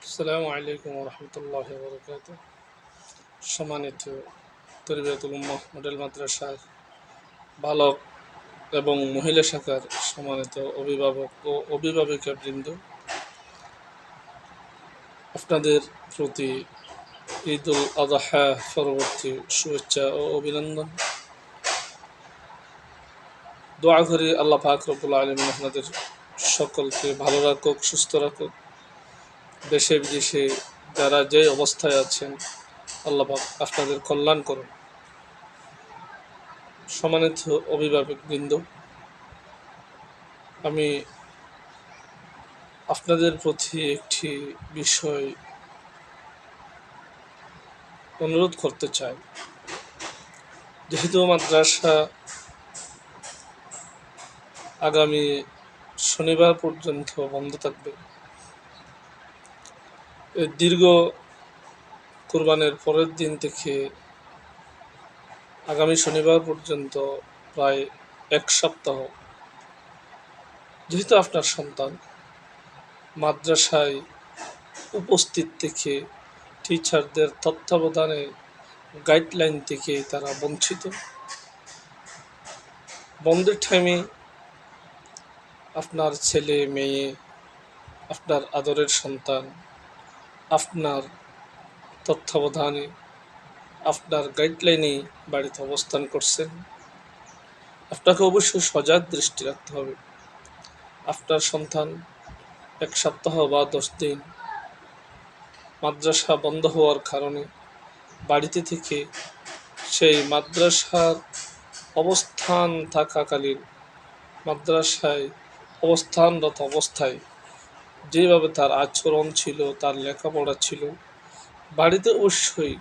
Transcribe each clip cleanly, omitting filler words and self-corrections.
আসসালামু আলাইকুম রহমতুল্লাহ বরকাত। সম্মানিত তরবিয়াতুল উম্মাহ মডেল মাদ্রাসার বালক এবং মহিলা শাখার সম্মানিত অভিভাবক ও অভিভাবিকা বৃন্দ, আপনাদের প্রতি ঈদ উল আযহা পরবর্তী শুভেচ্ছা ও অভিনন্দন। দোয়া করি আল্লাহ পাক রব্বুল আলামিন আপনাদের সকলকে ভালো রাখুক, সুস্থ রাখুক। দেশে বিদেশে যারা যে অবস্থায় আছেন, আল্লাহ পাক আপনাদের কল্যাণ করুন। সম্মানিত অভিভাবকবৃন্দ, আমি আপনাদের প্রতি একটি বিষয় অনুরোধ করতে চাই। যেহেতু মাদ্রাসা আগামী শনিবার পর্যন্ত বন্ধ থাকবে, এই দীর্ঘ কুরবানের পরের দিন থেকে আগামী শনিবার পর্যন্ত প্রায় এক সপ্তাহ, যেহেতু আপনার সন্তান মাদ্রাসায় উপস্থিত থেকে টিচারদের তত্ত্বাবধানে গাইডলাইন থেকে তারা বঞ্চিত। বন্ধের টাইমে আপনার ছেলে মেয়ে, আপনার আদরের সন্তান আপনার তত্ত্বাবধানে, আপনার গাইডলাইনে বাড়িতে অবস্থান করছেন। আপনাকে অবশ্যই সজাগ দৃষ্টি রাখতে হবে। আপনার সন্তান এক সপ্তাহ বা 10 দিন মাদ্রাসা বন্ধ হওয়ার কারণে বাড়িতে থেকে সেই মাদ্রাসার অবস্থান থাকাকালীন, মাদ্রাসায় অবস্থানরত অবস্থায় যেভাবে তার আচরণ ছিল, তার লেখাপড়া ছিল, বাড়িতে অবশ্যই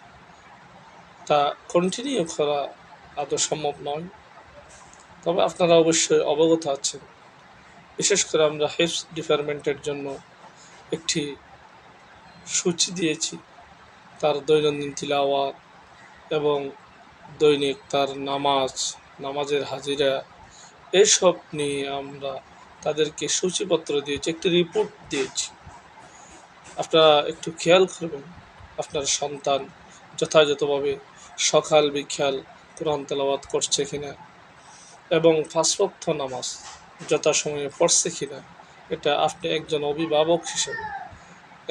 তা কন্টিনিউ করা আদৌ সম্ভব নয়। তবে আপনারা অবশ্যই অবগত আছেন, বিশেষ করে আমরা হেলথ ডিপার্টমেন্টের জন্য একটি সূচি দিয়েছি। তার দৈনন্দিন তিলাওয়াত এবং দৈনিক তার নামাজের হাজিরা, এসব নিয়ে আমরা তাদেরকে সূচিপত্র দিয়েছি, একটি রিপোর্ট দিয়েছি। আপনারা একটু খেয়াল করবেন আপনার সন্তান যথাযথভাবে সকাল বিকাল কোরআন তেলাওয়াত করছে কিনা এবং 5 ওয়াক্ত নামাজ যথাসময়ে পড়ছে কিনা। এটা আপনি একজন অভিভাবক হিসেবে,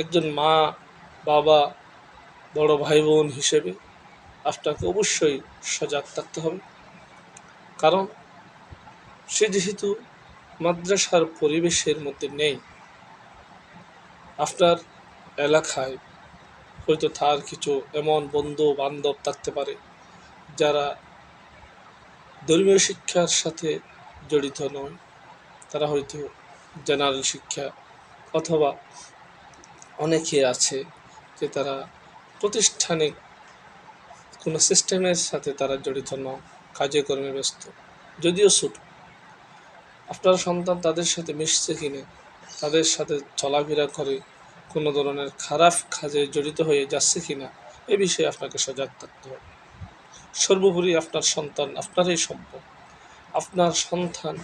একজন মা বাবা, বড় ভাই বোন হিসেবে আপনাকে অবশ্যই সজাগ থাকতে হবে। কারণ সে যেহেতু মাদ্রাসার পরিবেশের মধ্যে নেই, আপনার এলাকায় হয়তো তার কিছু এমন বন্ধু বান্ধব থাকতে পারে যারা ধর্মীয় শিক্ষার সাথে জড়িত নয়। তারা হয়তো জেনারেল শিক্ষা, অথবা অনেকে আছে যে তারা প্রতিষ্ঠানিক কোনো সিস্টেমের সাথে তারা জড়িত নয়, কাজে কর্মে ব্যস্ত। যদিও ছোট, আপনার সন্তান তাদের সাথে মিশছে কিনা, তাদের সাথে চলাফেরা করে কোনো ধরনের খারাপ কাজে জড়িত হয়ে যাচ্ছে কিনা, এ বিষয়ে আপনাকে সজাগ থাকতে হবে। সর্বোপরি আপনার সন্তান আপনারই সম্পদ। আপনার সন্তান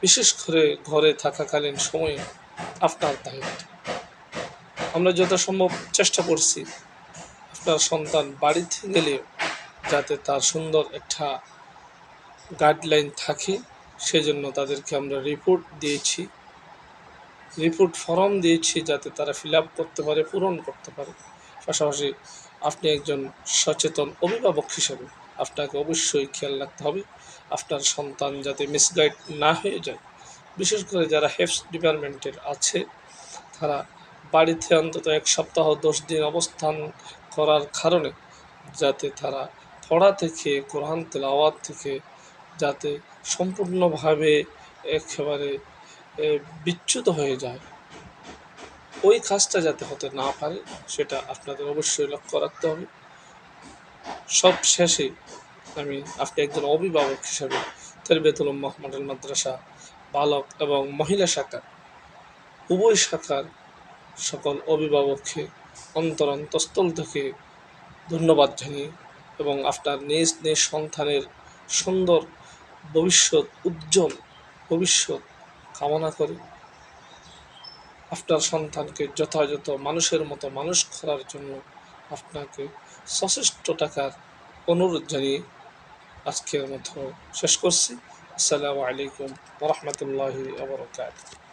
বিশেষ করে ঘরে থাকাকালীন সময়ে আপনার দায়িত্ব। আমরা যথাসম্ভব চেষ্টা করছি আপনার সন্তান বাড়িতে গেলে যাতে তার সুন্দর একটা গাইডলাইন থাকে, সেজন্য তাদেরকে আমরা রিপোর্ট ফর্ম দিয়েছি যাতে তারা ফিল আপ করতে পারে, পূরণ করতে পারে। পাশাপাশি আপনি একজন সচেতন অভিভাবক হিসেবে আপনাকে অবশ্যই খেয়াল রাখতে হবে আপনার সন্তান যাতে মিসগাইড না হয়ে যায়। বিশেষ করে যারা হেলথ ডিপার্টমেন্টের আছে, তারা বাড়িতে অন্তত 1 সপ্তাহ 10 দিন অবস্থান করার কারণে যাতে তারা পড়া থেকে, কোরআন তেলাওয়াত থেকে যাতে সম্পূর্ণভাবে একেবারে বিচ্যুত হয়ে যায়, ওই কাজটা যাতে হতে না পারে সেটা আপনাদের অবশ্যই লক্ষ্য রাখতে হবে। সব শেষে আপনি একজন অভিভাবক হিসেবে তরবিয়াতুল উম্মাহ মডেল মাদ্রাসা বালক এবং মহিলা শাখা উভয় শাখার সকল অভিভাবককে অন্তরস্থল থেকে ধন্যবাদ জানিয়ে এবং আপনার নিজ নিজ সন্তানের সুন্দর ভবিষ্যৎ, উজ্জ্বল ভবিষ্যৎ কামনা করে আপনার সন্তানকে যথাযথ মানুষের মতো মানুষ করার জন্য আপনাকে সচেষ্ট টাকার অনুরোধ জানিয়ে আজকের মতো শেষ করছি। আসসালামু আলাইকুম ওয়া রাহমাতুল্লাহি ওয়া বারাকাতুহু।